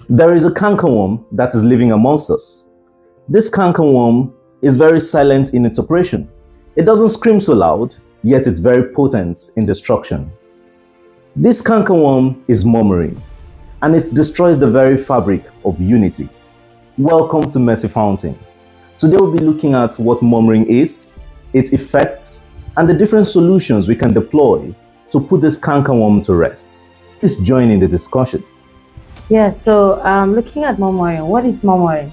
There is a cankerworm that is living amongst us. This cankerworm is very silent in its operation. It doesn't scream so loud, yet it's very potent in destruction. This cankerworm is murmuring, and it destroys the very fabric of unity. Welcome to Mercy Fountain. Today we'll be looking at what murmuring is, its effects, and the different solutions we can deploy to put this cankerworm to rest. Please join in the discussion. Yeah, so looking at murmuring, what is murmuring?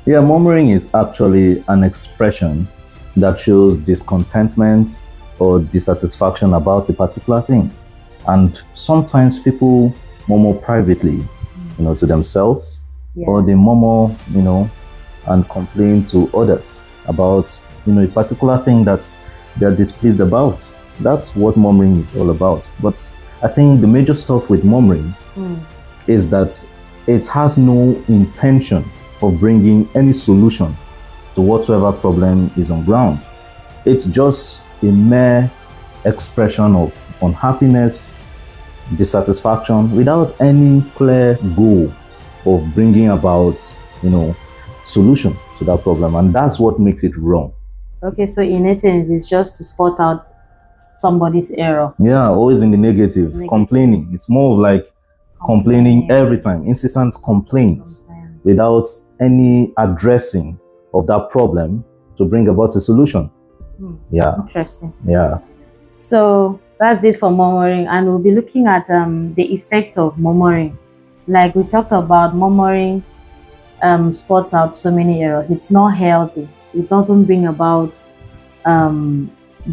Yeah, murmuring is actually an expression that shows discontentment or dissatisfaction about a particular thing. And sometimes people murmur privately, to themselves, or they murmur, and complain to others about, a particular thing that they're displeased about. That's what murmuring is all about. But I think the major stuff with murmuring is that it has no intention of bringing any solution to whatsoever problem is on ground. It's just a mere expression of unhappiness, dissatisfaction, without any clear goal of bringing about, solution to that problem. And that's what makes it wrong. Okay, so in essence, it's just to spot out somebody's error. Yeah, always in the negative. Complaining. It's more of like complaining every time, incessant complaints without any addressing of that problem to bring about a solution. Yeah. Interesting. Yeah. So that's it for murmuring, and we'll be looking at the effect of murmuring. Like we talked about, murmuring spots out so many errors. It's not healthy. It doesn't bring about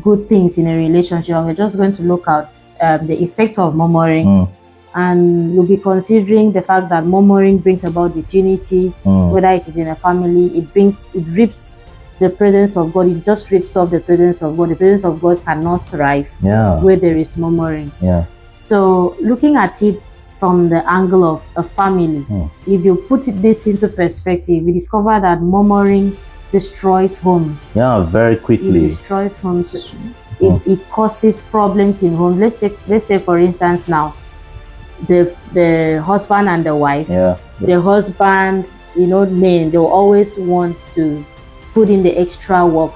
good things in a relationship. And we're just going to look at the effect of murmuring. And we'll be considering the fact that murmuring brings about disunity, whether it is in a family. It rips the presence of God. It just rips off the presence of God. The presence of God cannot thrive where there is murmuring. So looking at it from the angle of a family, if you put this into perspective, we discover that murmuring destroys homes. Yeah, very quickly. It destroys homes. It causes problems in homes. Let's take for instance now, the husband and the wife. The husband, men, they'll always want to put in the extra work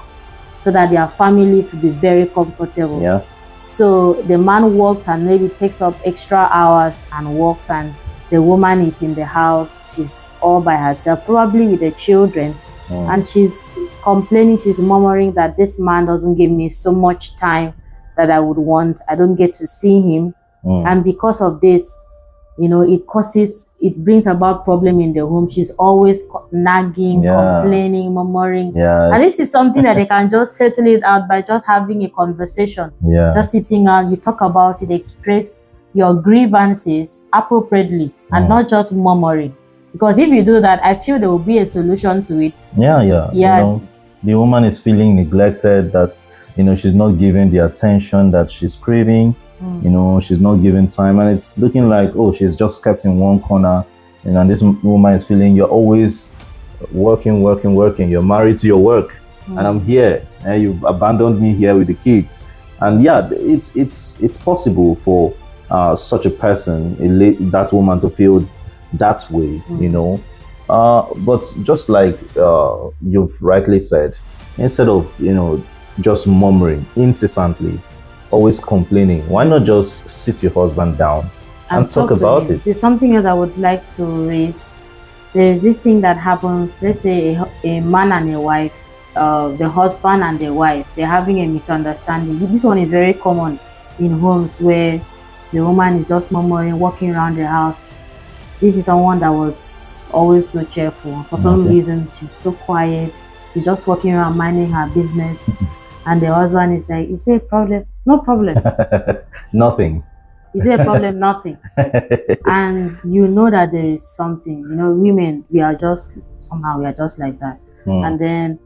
so that their families will be very comfortable. So the man works and maybe takes up extra hours and works, and the woman is in the house. She's all by herself, probably with the children, and she's complaining, she's murmuring that this man doesn't give me so much time that I would want. I don't get to see him. And because of this, it brings about problem in the home. She's always nagging, complaining, murmuring. And this is something that they can just settle it out by just having a conversation. Just sitting out, you talk about it, express your grievances appropriately and not just murmuring. Because if you do that, I feel there will be a solution to it. The woman is feeling neglected, that she's not given the attention that she's craving. She's not given time, and it's looking like, she's just kept in one corner. And this woman is feeling, you're always working. You're married to your work, and I'm here, and you've abandoned me here with the kids. And it's possible for such a person, that woman, to feel that way, but just like you've rightly said, instead of just murmuring incessantly, always complaining, why not just sit your husband down and talk about it? There's something else I would like to raise. There's this thing that happens, let's say a man and a wife, the husband and the wife, they're having a misunderstanding. This one is very common in homes where the woman is just murmuring, walking around the house. This is someone that was always so cheerful. For some reason, she's so quiet. She's just walking around minding her business. And the husband is like, is there a problem? No problem. Nothing. Is there a problem? Nothing. And you know that there is something. Women, we are just like that. And then,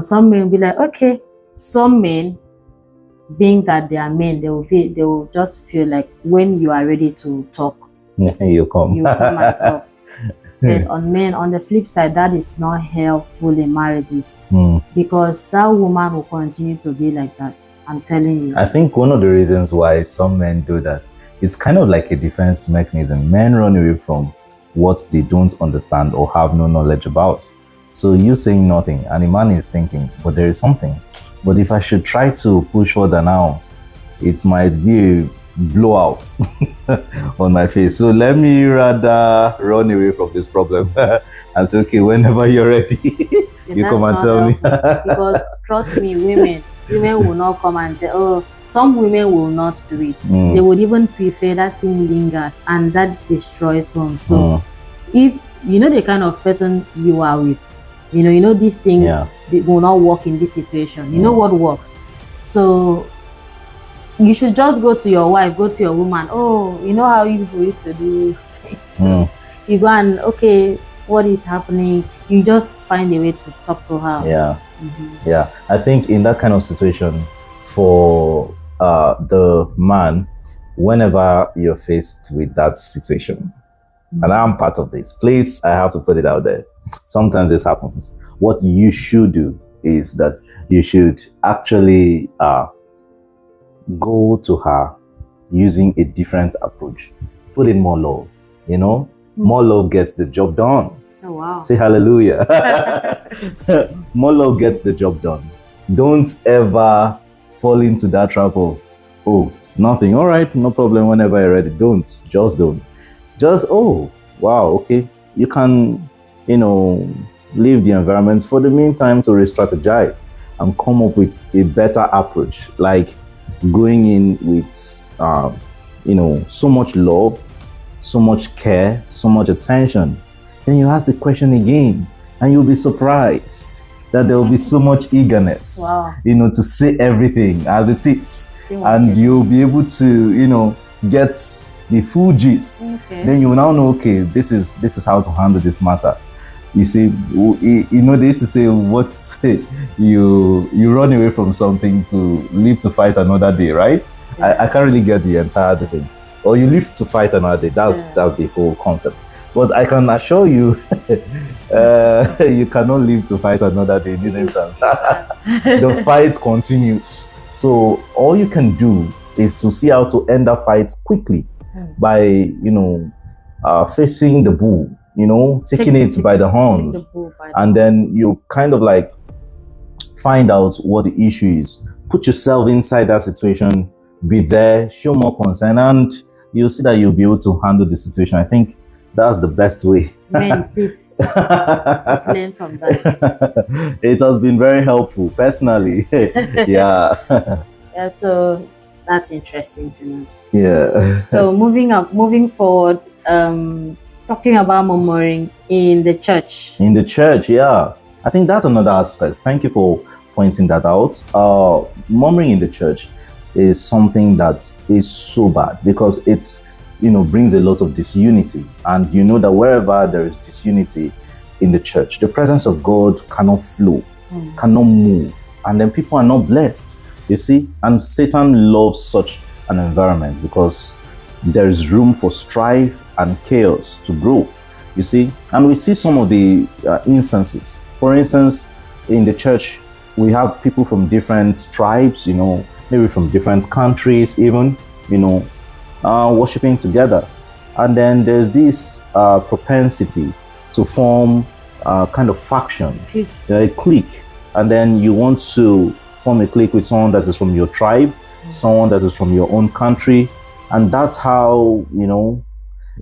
some men will be like, okay. Some men, being that they are men, they will just feel like when you are ready to talk, you come and talk. But on the flip side, that is not helpful in marriages, because that woman will continue to be like that. I'm telling you. I think one of the reasons why some men do that is kind of like a defense mechanism. Men run away from what they don't understand or have no knowledge about. So you saying nothing, and the man is thinking, but there is something. But if I should try to push further now, it might be a blowout on my face. So let me rather run away from this problem and say, okay, whenever you're ready, you come and tell me. Because trust me, women will not come and tell. Oh, some women will not do it. They would even prefer that thing lingers, and that destroys home. So if you know the kind of person you are with, you know this thing will not work in this situation. You know what works. So you should just go to your wife, go to your woman. Oh, you know how you used to do things. You go and, okay, what is happening? You just find a way to talk to her. Yeah. Yeah. I think in that kind of situation, for the man, whenever you're faced with that situation, and I'm part of this, please, I have to put it out there. Sometimes this happens. What you should do is that you should actually go to her using a different approach. Put in more love, more love gets the job done. Oh, wow. Say hallelujah. More love gets the job done. Don't ever fall into that trap of, oh, nothing. All right, no problem whenever you're ready. Just don't. Just, oh, wow, okay. You can, leave the environment for the meantime to re-strategize and come up with a better approach. Like going in with, so much love, so much care, so much attention. Then you ask the question again, and you'll be surprised that there will be so much eagerness, to say everything as it is. And you'll be able to, get the full gist. Okay. Then you will now know, okay, this is how to handle this matter. You see, they used to say, you run away from something to live to fight another day, right? Yeah. I can't really get the entire thing. Or you live to fight another day. That's the whole concept. But I can assure you, you cannot live to fight another day in this instance. The fight continues. So all you can do is to see how to end that fight quickly by, facing the bull, taking it by the horns. And then you kind of like find out what the issue is. Put yourself inside that situation, be there, show more concern, and you'll see that you'll be able to handle the situation. I think that's the best way. Man, please learn from that. It has been very helpful, personally. Yeah. Yeah, so that's interesting to know. Yeah. So moving forward, talking about murmuring in the church. In the church, yeah. I think that's another aspect. Thank you for pointing that out. Murmuring in the church is something that is so bad because it's brings a lot of disunity. And that wherever there is disunity in the church, the presence of God cannot flow, cannot move. And then people are not blessed, you see. And Satan loves such an environment because there is room for strife and chaos to grow, you see. And we see some of the instances. For instance, in the church, we have people from different tribes, maybe from different countries even, worshiping together. And then there's this propensity to form kind of faction, a clique. And then you want to form a clique with someone that is from your tribe, someone that is from your own country. And that's how,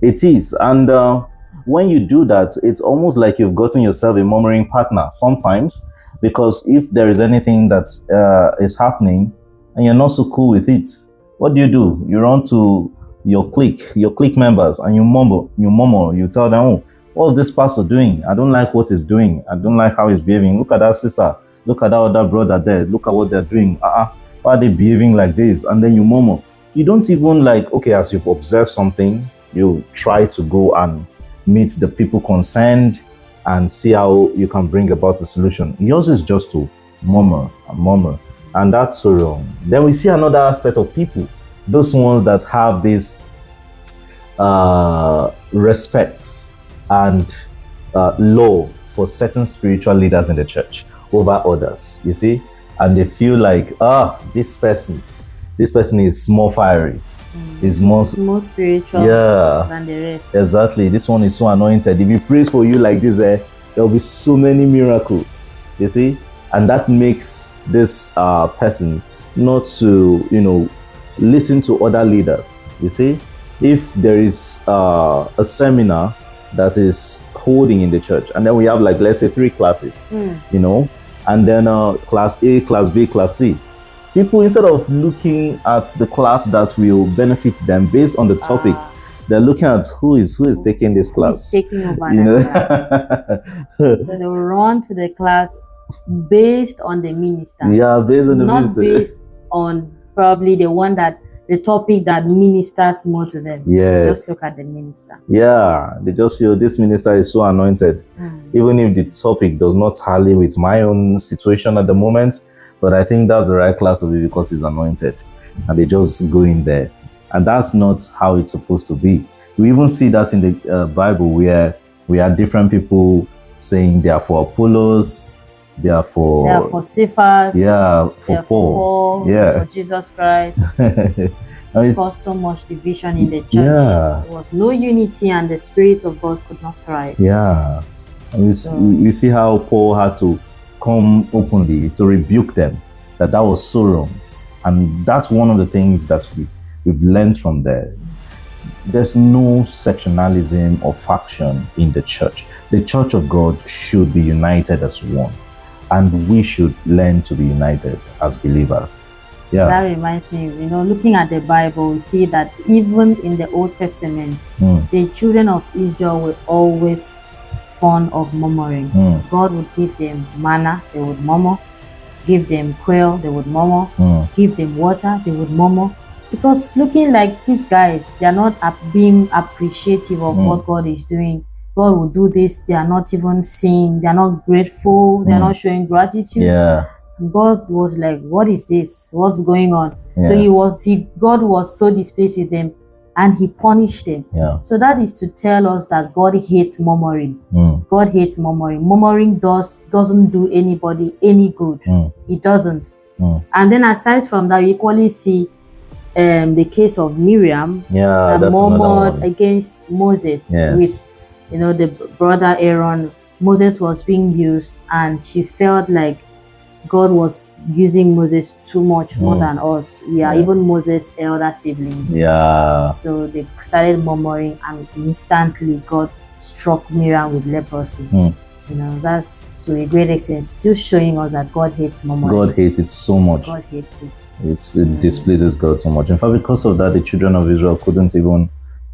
it is. And when you do that, it's almost like you've gotten yourself a murmuring partner sometimes, because if there is anything that is happening and you're not so cool with it, what do? You run to your clique members, and you murmur, you tell them, oh, what's this pastor doing? I don't like what he's doing. I don't like how he's behaving. Look at that sister. Look at that other brother there. Look at what they're doing. Why are they behaving like this? And then you murmur. You don't even okay, as you've observed something, you try to go and meet the people concerned and see how you can bring about a solution. Yours is just to murmur and murmur. And that's so wrong. Then we see another set of people, those ones that have this respect and love for certain spiritual leaders in the church over others, you see. And they feel like, this person is more fiery. is more spiritual than the rest. Exactly. This one is so anointed. If he prays for you like this, there will be so many miracles. You see? And that makes this person not to, listen to other leaders. You see? If there is a seminar that is holding in the church, and then we have, like, let's say 3 classes, and then class A, class B, class C. People, instead of looking at the class that will benefit them based on the topic, they're looking at who is taking this class. Who's taking over the class. So they'll run to the class based on the minister. Yeah, based on the minister. Not based on probably the topic that ministers more to them. Yes. Just look at the minister. Yeah, they just feel this minister is so anointed. Even if the topic does not tally with my own situation at the moment, but I think that's the right class to be because he's anointed. And they just go in there. And that's not how it's supposed to be. We even see that in the Bible, where we have different people saying they are for Apollos, they are for Cephas, for Paul, for Jesus Christ. Caused so much division in the church. There was no unity, and the Spirit of God could not thrive. Yeah. And we see how Paul had to come openly to rebuke them, that was so wrong. And that's one of the things that we've learned from there. There's no sectionalism or faction in the church. The church of God should be united as one, and we should learn to be united as believers. Yeah. That reminds me, looking at the Bible, we see that even in the Old Testament, the children of Israel were always fond of murmuring. God would give them manna, they would murmur. Give them quail, they would murmur. Give them water, they would murmur. It was looking like these guys, they are not being appreciative of what God is doing. God will do this, they are not even seeing, they are not grateful, they are not showing gratitude. Yeah. God was like, what is this? What's going on? Yeah. So God was so displeased with them, and he punished them. Yeah. So that is to tell us that God hates murmuring. God hates murmuring. Murmuring doesn't do anybody any good. It doesn't. And then aside from that, you equally see the case of Miriam that murmured against Moses with the brother Aaron. Moses was being used, and she felt like God was using Moses too much, more than us. We are even Moses' elder siblings. Yeah. So they started murmuring, and instantly God struck Miriam with leprosy. That's to a great extent still showing us that God hates murmuring. God hates it so much. God hates it. It displeases God so much. In fact, because of that, the children of Israel couldn't even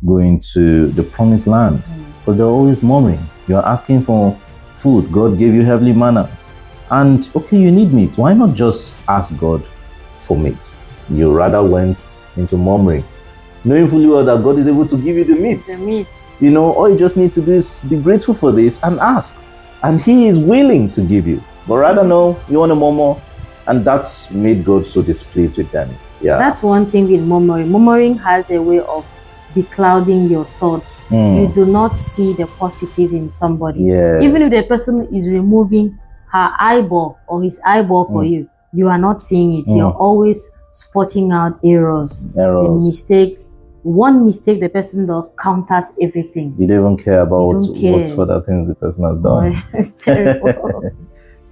go into the promised land, because they're always murmuring. You're asking for food. God gave you heavenly manna. And okay, you need meat. Why not just ask God for meat? You rather went into murmuring, knowing fully well that God is able to give you the meat. The meat. All you just need to do is be grateful for this and ask. And he is willing to give you. But rather, no, you want to murmur. And that's made God so displeased with them. Yeah. That's one thing with murmuring. Murmuring has a way of beclouding your thoughts. You do not see the positives in somebody. Yes. Even if the person is removing her eyeball or his eyeball for you, you are not seeing it. You're always spotting out errors. The mistakes. One mistake the person does counters everything. You don't even care about what other things the person has done. It's terrible.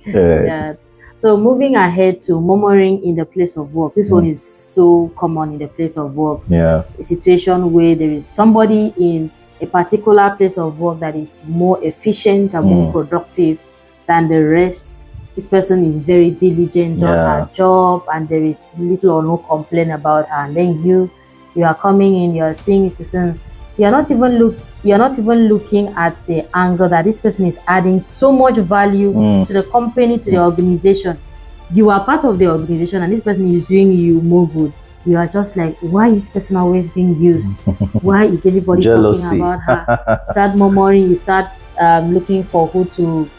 Yeah. So moving ahead to murmuring in the place of work. This one is so common in the place of work. Yeah. A situation where there is somebody in a particular place of work that is more efficient and more productive than the rest. This person is very diligent, does her job, and there is little or no complaint about her. And then you are coming in, you are seeing this person. You are not even looking at the angle that this person is adding so much value to the company, to the organization. You are part of the organization, and this person is doing you more good. You are just like, why is this person always being used? Why is everybody talking about her? Start murmuring. You start looking for who to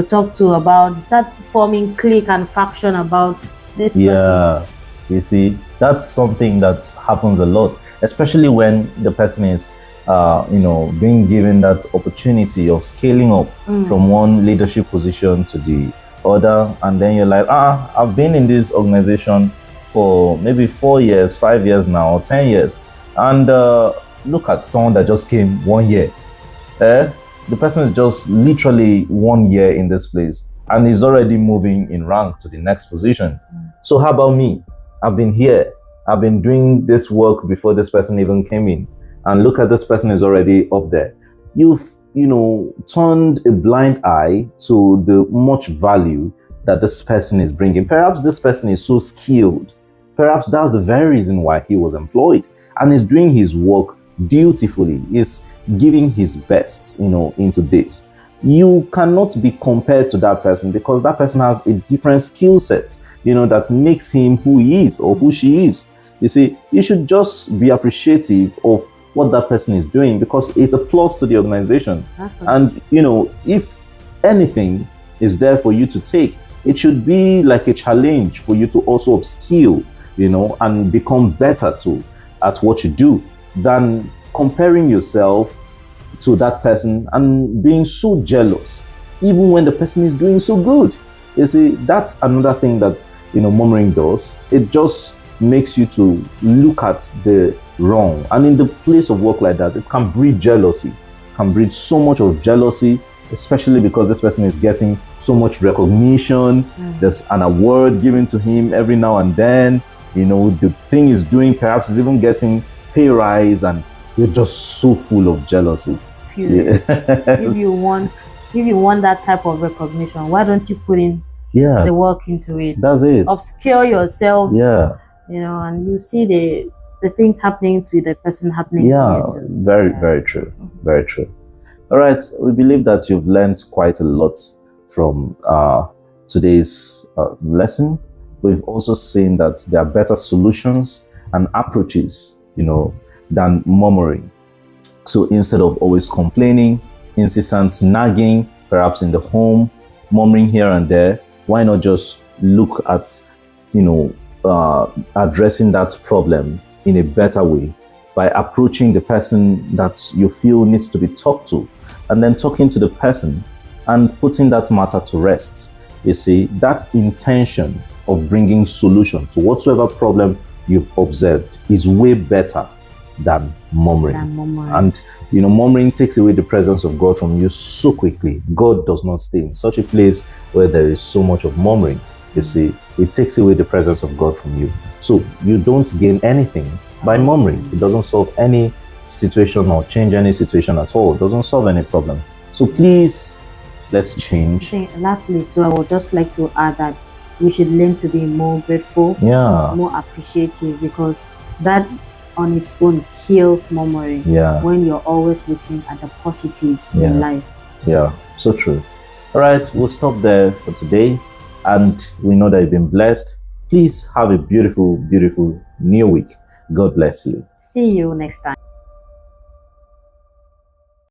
talk to about. Start forming clique and faction about this person. Yeah. You see, that's something that happens a lot, especially when the person is, being given that opportunity of scaling up from one leadership position to the other. And then you're like, I've been in this organization for maybe 4 years, 5 years now, or 10 years. And look at someone that just came 1 year. The person is just literally 1 year in this place and is already moving in rank to the next position. So how about me? I've been here. I've been doing this work before this person even came in. And look at this person is already up there. You've, turned a blind eye to the much value that this person is bringing. Perhaps this person is so skilled. Perhaps that's the very reason why he was employed and is doing his work dutifully, is giving his best, into this. You cannot be compared to that person because that person has a different skill set, that makes him who he is or who she is. You see, you should just be appreciative of what that person is doing because it's a plus to the organization. Exactly. And, if anything is there for you to take, it should be like a challenge for you to also upskill, and become better too at what you do than comparing yourself to that person and being so jealous, even when the person is doing so good. You see, that's another thing that, murmuring does. It just makes you to look at the wrong. And in the place of work like that, it can breed jealousy, can breed so much of jealousy, especially because this person is getting so much recognition. There's an award given to him every now and then. The thing he's doing perhaps is even getting pay rise, and you're just so full of jealousy. Yes. If you want that type of recognition, why don't you put in the work into it? That's it. Upskill yourself. And you see the things happening to the person happening to you too. Very true. Very true. All right, we believe that you've learned quite a lot from today's lesson. We've also seen that there are better solutions and approaches, than murmuring. So instead of always complaining, incessant nagging, perhaps in the home, murmuring here and there, why not just look at, addressing that problem in a better way by approaching the person that you feel needs to be talked to, and then talking to the person and putting that matter to rest. You see, that intention of bringing solution to whatsoever problem you've observed is way better than murmuring. And murmuring takes away the presence of God from you so quickly. God does not stay in such a place where there is so much of murmuring. You see, it takes away the presence of God from you. So you don't gain anything by murmuring. It doesn't solve any situation or change any situation at all. It doesn't solve any problem. So please, let's change. Lastly too, I would just like to add that we should learn to be more grateful, more appreciative, because that on its own kills murmuring. When you're always looking at the positives in life. So true. All right, we'll stop there for today, and we know that you've been blessed. Please have a beautiful new week. God bless you. See you next time.